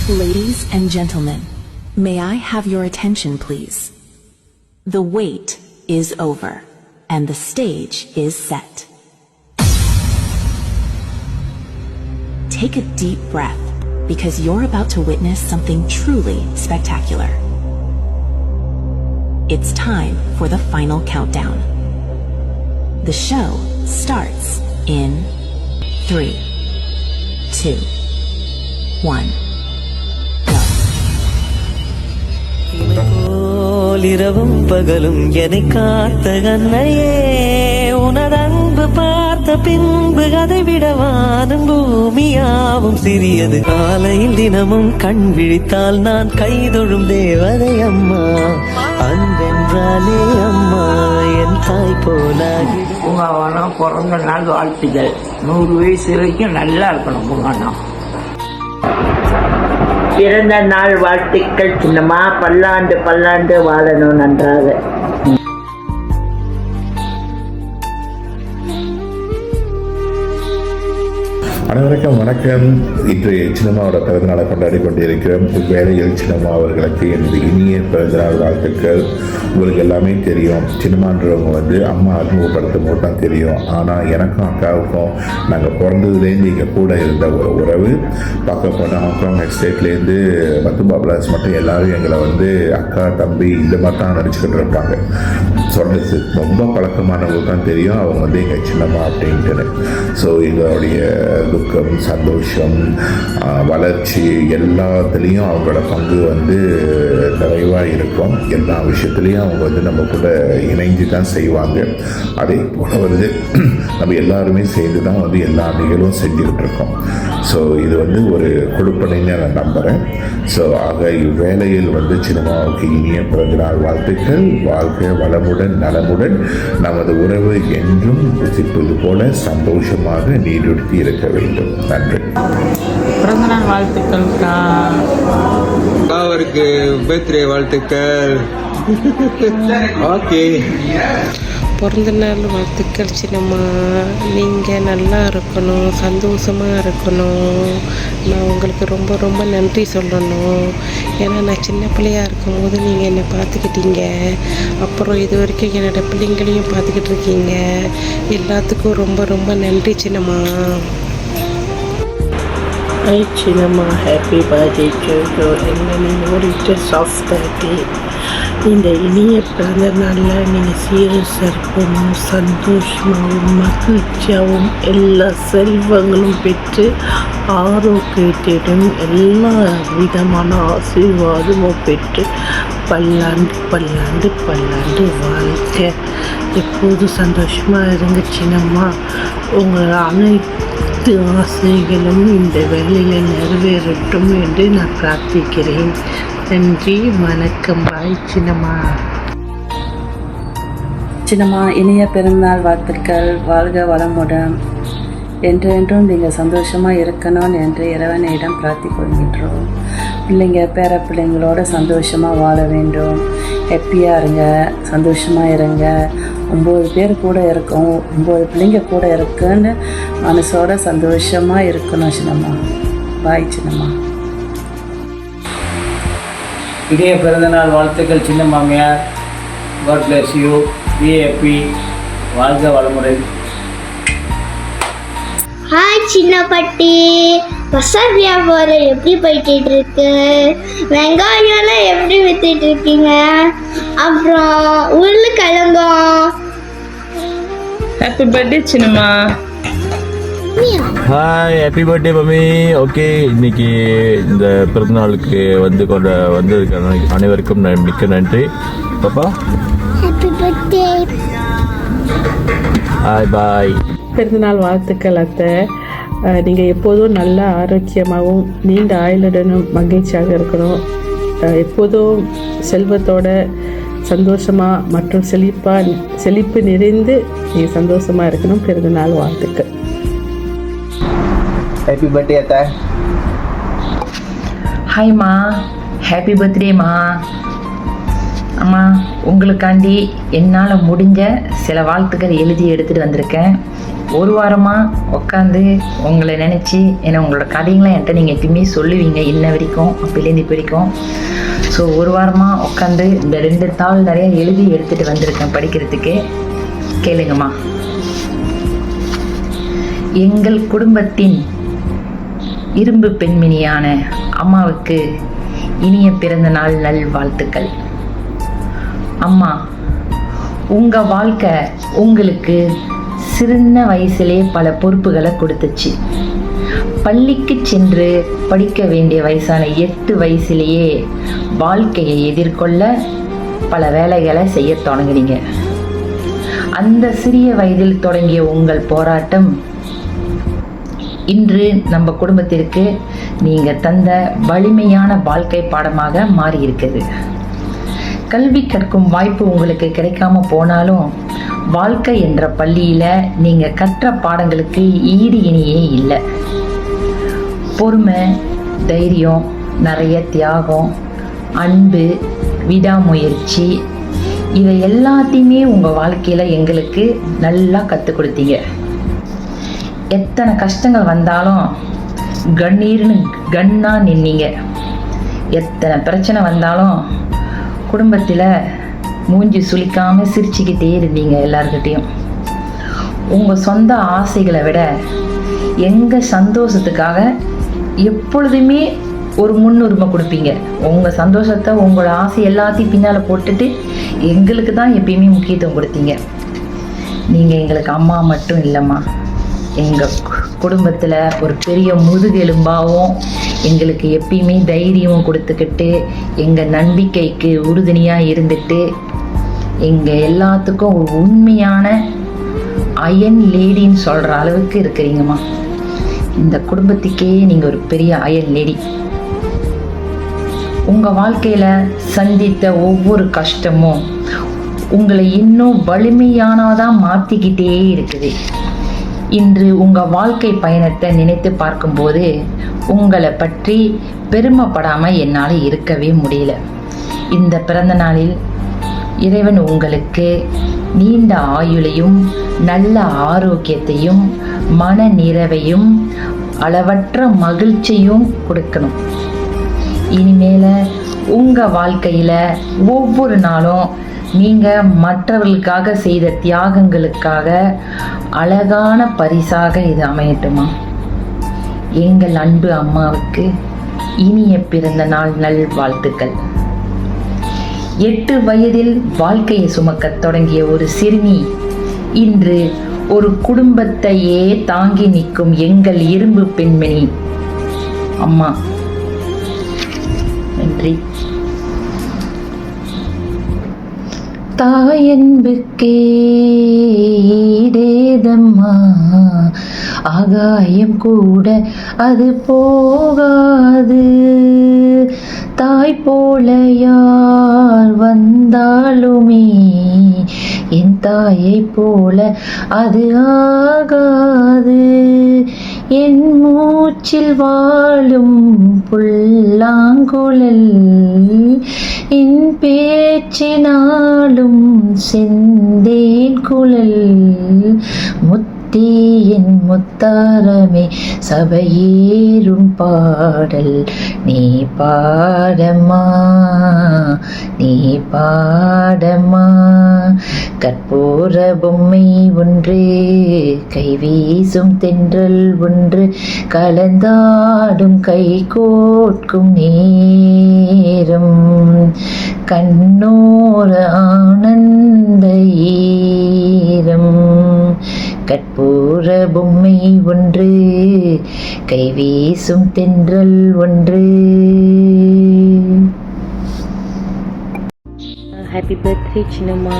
Ladies and gentlemen, may I have your attention, please? The wait is over, and the stage is set. Take a deep breath, because you're about to witness something truly spectacular. It's time for the final countdown. The show starts in 3, 2, 1. இரவும் பகலும் என்னை காத்த கண்ணையே உனதன்பு பார்த்த பின்பு அதை விடவானும் பூமியாவும் சிறியது காலையில் தினமும் கண் விழித்தால் நான் கைதொழும் தேவதை அம்மா அன்பென்றாலே அம்மா என் தாய் போலாகி உங்க பிறந்த நாள் வாழ்த்துக்கள். 100 வயசு வரைக்கும் நல்லா இருக்கணும் உங்க பிறந்த நாள் வாழ்த்துக்கள் சின்னம்மா. பல்லாண்டு பல்லாண்டு வாழணும் நன்றாக. அனைவருக்கும் வணக்கம். இன்றைய சின்னம்மாவோட பிறந்தநாளை கொண்டாடி கொண்டிருக்கிறோம். இவ்வேளையில் சின்னம்மா அவர்களுக்கு எனது இனிய பிறந்தநாள் வாழ்த்துக்கள். உங்களுக்கு எல்லாமே தெரியும், சின்னம்மான்றவங்க அம்மா அறிமுகப்படுத்தும் போது தான் தெரியும். ஆனால் எனக்கும் அக்காவுக்கும் நாங்கள் பிறந்ததுலேருந்து இங்கே கூட இருந்த ஒரு உறவு. பார்க்க போனால் ஹாங்காங் எஸ்டேட்லேருந்து பத்துபாப்லாஸ் மட்டும் எல்லாரும் எங்களை அக்கா தம்பி இந்த மாதிரி தான் நினச்சிக்கிட்டு இருப்பாங்க. சொல்கிறது ரொம்ப பழக்கமானவங்களுக்கு தான் தெரியும் அவங்க எங்கள் சின்னம்மா அப்படின்ட்டு. ஸோ எங்களுடைய துக்கம், சந்தோஷம், வளர்ச்சி எல்லாத்துலேயும் அவங்களோட பங்கு நிறைவாக இருக்கும். எல்லா விஷயத்துலேயும் அவங்க நம்ம கூட இணைஞ்சு தான் செய்வாங்க. அதே போல் நம்ம எல்லாருமே சேர்ந்து தான் எல்லா நிகழ்வும் செஞ்சுக்கிட்டு இருக்கோம். ஸோ இது ஒரு கொடுப்பனைன்னு நான் நம்புகிறேன். ஸோ ஆக இவ்வேளையில் சின்னம்மாவுக்கு இனிய பிறந்தநாள் வாழ்த்துக்கள். வாழ்க்கை வளமுடன் நலமுடன் நமது உறவு என்றும் புசிப்பது போல சந்தோஷமாக நீடித்து இருக்க வேண்டும். நன்றி. பிறந்தநாள் வாழ்த்துக்கள்க்கா. அவருக்கு பர்த்டே வாழ்த்துக்கள். ஓகே, பிறந்த நாள் வாழ்த்துக்கள் சின்னம்மா. நீங்கள் நல்லா இருக்கணும், சந்தோஷமாக இருக்கணும். நான் உங்களுக்கு ரொம்ப ரொம்ப நன்றி சொல்லணும். ஏன்னா நான் சின்ன பிள்ளையாக இருக்கும்போது நீங்கள் என்னை பார்த்துக்கிட்டீங்க. அப்புறம் இது வரைக்கும் என்னோடய பிள்ளைங்களையும் பார்த்துக்கிட்டு இருக்கீங்க. எல்லாத்துக்கும் ரொம்ப ரொம்ப நன்றி சின்னம்மா. Hi Chinamma, happy birthday to you. என்னோட சாஃப்ட் பர்த்டே. இந்த இனிய பிறந்த நாளில் நீங்கள் சீரும் சிறப்பும் சந்தோஷமாகவும் மகிழ்ச்சியாகவும் எல்லா செல்வங்களும் பெற்று ஆரோக்கியத்திடம் எல்லா விதமான ஆசீர்வாதமும் பெற்று பல்லாண்டு பல்லாண்டு பல்லாண்டு வாழ்க. எப்போதும் சந்தோஷமாக இருங்க சின்னம்மா. உங்கள் அனைத்து ஆசைகளும் இந்த வேளையில் நிறைவேறட்டும் என்று நான் பிரார்த்திக்கிறேன். நன்றி, வணக்கம். பாய் சின்னம்மா. சின்னம்மா, இனிய பிறந்தநாள் வாழ்த்துக்கள். வாழ்க வளமுடன். என்றென்றும் நீங்கள் சந்தோஷமாக இருக்கணும் என்று இறைவனிடம் பிரார்த்திக்கொள்கின்றோம். பிள்ளைங்க பேர பிள்ளைங்களோட சந்தோஷமாக வாழ வேண்டும். ஹாப்பியாக இருங்க, சந்தோஷமாக இருங்க. 9 பேர் கூட இருக்கும், 9 பிள்ளைங்க கூட இருக்குன்னு மனசோட சந்தோஷமாக இருக்கணும் சின்னம்மா. பாய் சின்னம்மா. இனிய பிறந்தநாள் வாழ்த்துக்கள் சின்ன மாமியார். God bless you. Be happy. வாழ்க வளமுடன். ஹாய் சின்ன பட்டி. பசர் வியாபாரம் எப்படி போயிட்டு இருக்கு? வெங்காயம்லாம் எப்படி வித்துட்டு இருக்கீங்க? அப்புறம் உருளைக்கிழங்கும். ஹாப்பி பர்த்டே சின்னம்மா. Hi, happy birthday mummy. Okay, இன்னைக்கு இந்த பிறந்தநாளுக்கு வந்ததுக்கான அனைவருக்கும் மிக்க நன்றி. பாப்பா ஹாப்பி பர்த்டே. ஹாய், பாய். பிறந்தநாள் வாழ்த்துக்கள் அத்தை. நீங்கள் எப்போதும் நல்ல ஆரோக்கியமாகவும் நீண்ட ஆயுளுடனும் மகிழ்ச்சியாக இருக்கணும். எப்போதும் செல்வத்தோட சந்தோஷமாக மற்றும் செழிப்பு நிறைந்து நீங்கள் சந்தோஷமாக இருக்கணும். பிறந்தநாள் வாழ்த்துக்கள். ஹாப்பி பர்த்டே அத்தா. ஹாய்மா, ஹாப்பி பர்த்டேம்மா. அம்மா, உங்களுக்காண்டி என்னால் முடிஞ்ச சில வாழ்த்துக்கள் எழுதி எடுத்துகிட்டு வந்திருக்கேன். ஒரு வாரமாக உட்காந்து உங்களை நினச்சி ஏன்னா உங்களோட கதைங்களாம் என்கிட்ட நீங்கள் எப்பயுமே சொல்லுவீங்க இன்ன வரைக்கும் அப்போலேருந்து இப்போ வரைக்கும். ஸோ ஒரு வாரமாக உட்காந்து இந்த 2 தாள் நிறையா எழுதி எடுத்துகிட்டு வந்திருக்கேன் படிக்கிறதுக்கு. கேளுங்கம்மா. எங்கள் குடும்பத்தின் இரும்பு பெண்மணியான அம்மாவுக்கு இனிய பிறந்த நாள் நல்வாழ்த்துக்கள். அம்மா, உங்கள் வாழ்க்கை உங்களுக்கு சின்ன வயசுலே பல பொறுப்புகளை கொடுத்துச்சு. பள்ளிக்கு சென்று படிக்க வேண்டிய வயசான 8 வயசுலேயே வாழ்க்கையை எதிர்கொள்ள பல வேலைகளை செய்ய தொடங்குனீங்க. அந்த சிறிய வயதில் தொடங்கிய உங்கள் போராட்டம் இன்று நம்ம குடும்பத்திற்கு நீங்கள் தந்த வலிமையான வாழ்க்கை பாடமாக மாறியிருக்குது. கல்வி கற்கும் வாய்ப்பு உங்களுக்கு கிடைக்காம போனாலும் வாழ்க்கை என்ற பள்ளியில் நீங்கள் கற்ற பாடங்களுக்கு ஈடு இணையே இல்லை. பொறுமை, தைரியம், நிறைய தியாகம், அன்பு, விடாமுயற்சி இவை எல்லாத்தையுமே உங்கள் வாழ்க்கையில் எங்களுக்கு நல்லா கற்றுக் கொடுத்தீங்க. எத்தனை கஷ்டங்கள் வந்தாலும் கண்ணீர்னு கண்ணாக நின்னீங்க. எத்தனை பிரச்சனை வந்தாலும் குடும்பத்தில் மூஞ்சி சுளிக்காமல் சிரிச்சுக்கிட்டே இருந்தீங்க எல்லார்கிட்டையும். உங்கள் சொந்த ஆசைகளை விட எங்கள் சந்தோஷத்துக்காக எப்பொழுதுமே ஒரு முன்னுரிமை கொடுப்பீங்க. உங்கள் சந்தோஷத்தை உங்களோட ஆசை எல்லாத்தையும் பின்னால் போட்டுட்டு எங்களுக்கு தான் எப்பயுமே முக்கியத்துவம் கொடுத்தீங்க. நீங்கள் எங்களுக்கு அம்மா மட்டும் இல்லைம்மா, எங்கள் குடும்பத்தில் ஒரு பெரிய முதுகெலும்பாகவும் எங்களுக்கு எப்பயுமே தைரியமும் கொடுத்துக்கிட்டு எங்கள் நம்பிக்கைக்கு உறுதுணையாக இருந்துட்டு எங்கள் எல்லாத்துக்கும் ஒரு உண்மையான அயன் லேடின்னு சொல்கிற அளவுக்கு இருக்கிறீங்கம்மா. இந்த குடும்பத்துக்கே நீங்கள் ஒரு பெரிய அயன் லேடி. உங்கள் வாழ்க்கையில் சந்தித்த ஒவ்வொரு கஷ்டமும் உங்களை இன்னும் வலிமையானதாக மாற்றிக்கிட்டே இருக்குது. இன்று உங்கள் வாழ்க்கை பயணத்தை நினைத்து பார்க்கும்போது உங்களை பற்றி பெருமைப்படாமல் என்னால் இருக்கவே முடியல. இந்த பிறந்த நாளில் இறைவன் உங்களுக்கு நீண்ட ஆயுளையும் நல்ல ஆரோக்கியத்தையும் மன நிறைவையும் அளவற்ற மகிழ்ச்சியும் கொடுக்கணும். இனிமேல் உங்கள் வாழ்க்கையில் ஒவ்வொரு நாளும் நீங்கள் மற்றவர்களுக்காக செய்த தியாகங்களுக்காக அழகான பரிசாக இது அமையட்டுமா. எங்கள் அன்பு அம்மாவுக்கு இனிய பிறந்த நாள் நல்வாழ்த்துக்கள். 8 வயதில் வாழ்க்கையை சுமக்கத் தொடங்கிய ஒரு சிறுமி இன்று ஒரு குடும்பத்தையே தாங்கி நிற்கும் எங்கள் இரும்பு பெண்மணி அம்மா. நன்றி. தாயன்புக்கே ஈடேதம்மா, ஆகாயம் கூட அது போகாது. தாய் போல யார் வந்தாலுமே என் தாயை போல அது ஆகாது. என் மூச்சில் வாழும் புல்லாங்குழல் என் பேச்சினாலும் செந்தேன் குழல். முத்தே என் முத்தாரமே சபையேறும் பாடல் நீ பாடம்மா, நீ பாடம்மா. கற்பூர பொம்மை ஒன்று, கைவீசும் தென்றல் ஒன்று, கலந்தாடும் கை கோட்கும் நேரம், கண்ணோர ஆனந்த ஈரம். கற்பூர பொம்மை ஒன்று, கைவீசும் தென்றல் ஒன்று. Happy birthday Chinnamma.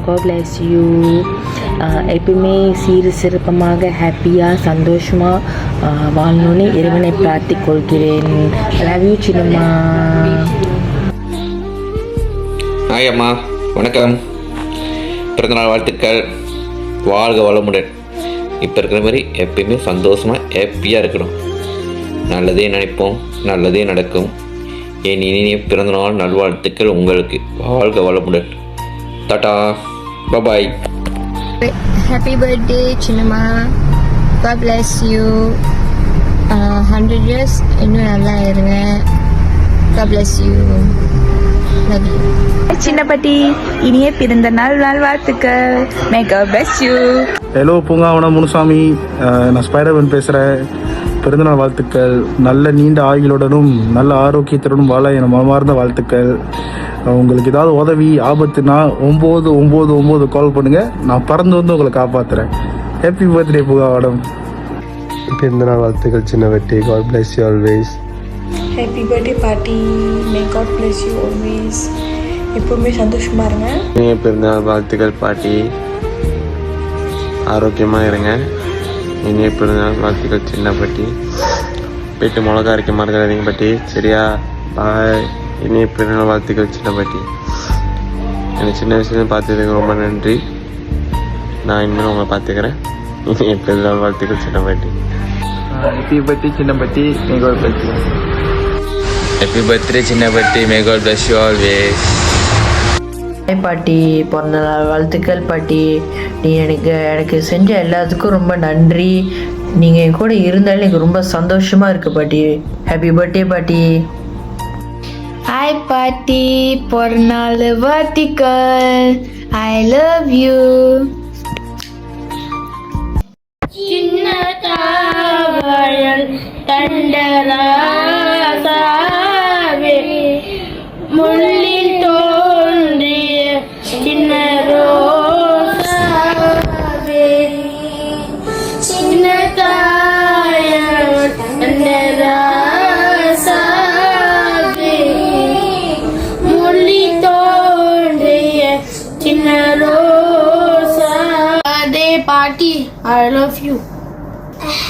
God bless you. எப்பவுமே சீரு சிறப்பமாக ஹாப்பியாக சந்தோஷமாக வாழணும்னு இறைவனை பிரார்த்திக் கொள்கிறேன். Love you Chinnamma. ஹாய் அம்மா, வணக்கம். பிறந்தநாள் வாழ்த்துக்கள். வாழ்க வளமுடன். இப்போ இருக்கிற மாதிரி எப்பயுமே சந்தோஷமாக ஹாப்பியாக இருக்கணும். நல்லதே நினைப்போம், நல்லதே நடக்கும். என் இனிய பிறந்தநாள் நல்வாழ்த்துக்கள் உங்களுக்கு. வாழ்க வளமுடன். டாடா, பாய். Happy birthday, Chinnamma. God bless you. 100 years இன்னும் நல்லா இருங்க. God bless you. Love you. Chinnapatti இனிய பிறந்த நாள் வாழ்த்துக்கள். May God bless you. Hello Poongavanam Munusamy, நான் ஸ்பைடர்மேன் பேசுகிறேன். பிறந்தநாள் வாழ்த்துக்கள். நல்ல நீண்ட ஆயுளுடனும் நல்ல ஆரோக்கியத்துடனும் வாழ என மனமார்ந்த வாழ்த்துக்கள். உங்களுக்கு ஏதாவது உதவி ஆபத்துனா 999 கால் பண்ணுங்கள், நான் பறந்து வந்து உங்களை காப்பாற்றுறேன். ஹாப்பி பர்த்டே பூங்காவனம். பிறந்தநாள் வாழ்த்துக்கள் சின்னவட்டி. God bless you always. Happy birthday party. May God bless you always. எப்பவுமே சந்தோஷமா இருங்க. பிறந்தநாள் வாழ்த்துக்கள் பாட்டி. ஆரோக்கியமாக இருங்க. இனிய பிறந்தநாள் வாழ்த்துக்கள் சின்னப்பட்டி. போயிட்டு மிளகா அரைக்க மறந்துடாதீங்க பாட்டி, சரியா? பாய். இனிய பிறந்தநாள் வாழ்த்துக்கள் சின்னப்பட்டி. எனக்கு சின்ன வயசுலேருந்து பார்த்ததுக்கு ரொம்ப நன்றி. நான் இனிமேல் உங்களை பார்த்துக்கிறேன். இனிய பிறந்தநாள் வாழ்த்துக்கள் Chinnapatti. Happy birthday Chinnapatti. May God bless you. Happy birthday Chinnapatti. May God bless you always. பாட்டி பிறந்த நாள் வாழ்த்துக்கள் பாட்டி. நீ எனக்கு செஞ்ச எல்லாத்துக்கும் ரொம்ப நன்றி. நீங்கள் என் கூட இருந்தாலும் எனக்கு ரொம்ப சந்தோஷமாக இருக்குது பாட்டி. ஹாப்பி பர்த்டே பாட்டி. ஹாய் பாட்டி, பிறந்த நாள் வாழ்த்துக்கள். I love you. சின்ன தாவயல் தண்டராசாவே முள்ளில் தோன்றிய சின்ன ரோசாவே சின்ன தாயல் தண்டராசாவே முள்ளில் தோன்றிய சின்ன ரோசா. Birthday party, I love you.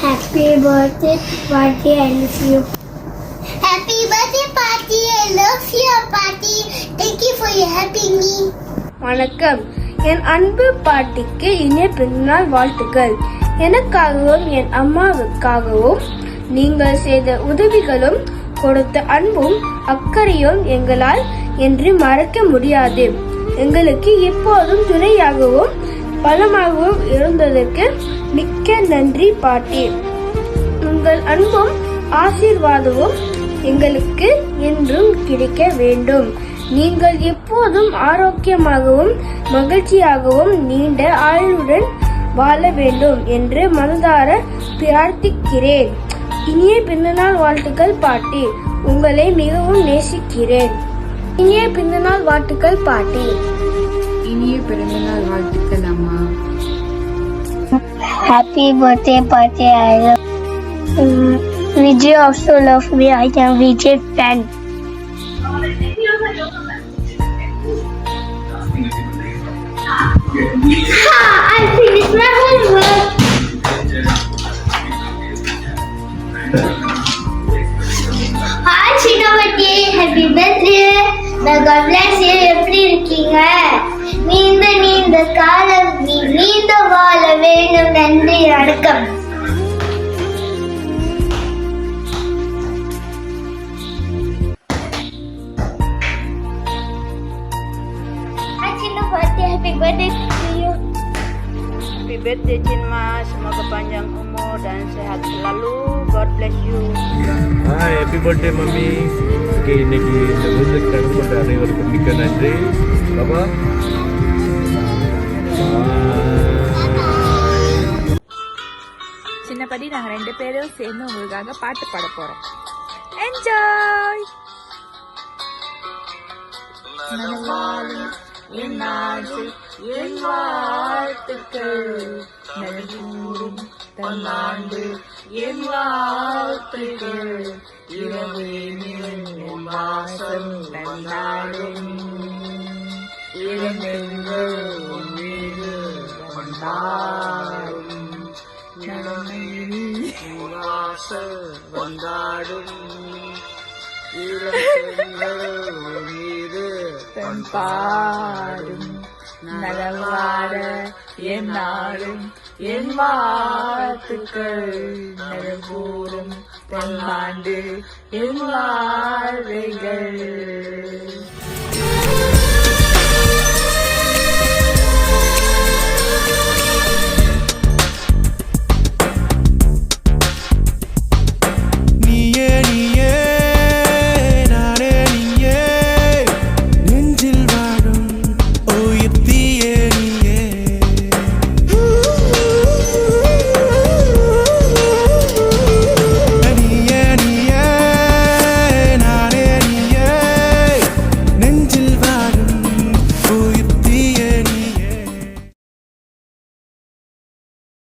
Happy birthday party, I love you. Happy birthday party, I love you party. Thank you for helping me. வணக்கம். என் அன்பு பாட்டிக்கு இனிய பிறந்தநாள் வாழ்த்துக்கள். எனக்காகவும் என் அம்மாவுக்காகவும் நீங்கள் செய்த உதவிகளும் கொடுத்த அன்பும் அக்கறையும் எங்களால் என்று மறக்க முடியாது. எங்களுக்கு எப்போதும் துணையாகவும் பலமாகவும் இருந்ததற்கு மிக்க நன்றி பாட்டி. உங்கள் அன்பும் ஆசீர்வாதமும் எங்களுக்கு என்றும் கிடைக்க வேண்டும். நீங்கள் எப்போதும் ஆரோக்கியமாகவும் மகிழ்ச்சியாகவும் நீண்ட ஆயுளுடன் வாழ வேண்டும் என்று மனதார பிரார்த்திக்கிறேன். இனிய பிறந்தநாள் வாழ்த்துக்கள் பாட்டி. உங்களை மிகவும் நேசிக்கிறேன். இனிய பிறந்தநாள் வாழ்த்துக்கள் பாட்டி. இனிய பிறந்தநாள் வாழ்த்துக்கள் அம்மா. Happy birthday party, I love Vijay also love me. I am Vijay fan. I finished my homework. Hi Chinnapatti, happy birthday. May God bless you. எப்படி இருக்கீங்க? நீண்ட காலம் நீண்ட வாழ வேண்டும். நன்றி, வணக்கம். Hi Chinnapatti, happy birthday to you. Happy birthday Chinma, semoga panjang umur dan sehat selalu. God bless you. Hi, happy birthday mami. Okay, இன்னைக்கு இந்த விருது கலந்து கொண்ட அனைவருக்கும் மிக்க நன்றி. பாபா சின்னப்படி நாங்கள் 2 பேரும் சேர்ந்து உங்களுக்காக பாட்டு பாட போறோம். என்ஜாய். என் ஆசை என் வாழ்த்துக்கள் நல்கூறும் தன்னாண்டு என் வாழ்த்துக்கள் இரவேனில் வாசம் நன்னாடும் இரண்டெங்கள் மீது வந்தாடும் வாசல் வந்தாடும் மீது பாடும் நலவாட என் நாடும் என் வாழ்த்துக்கள் நலகூறும் தன்னாண்டு என் வாழ்வைகள்.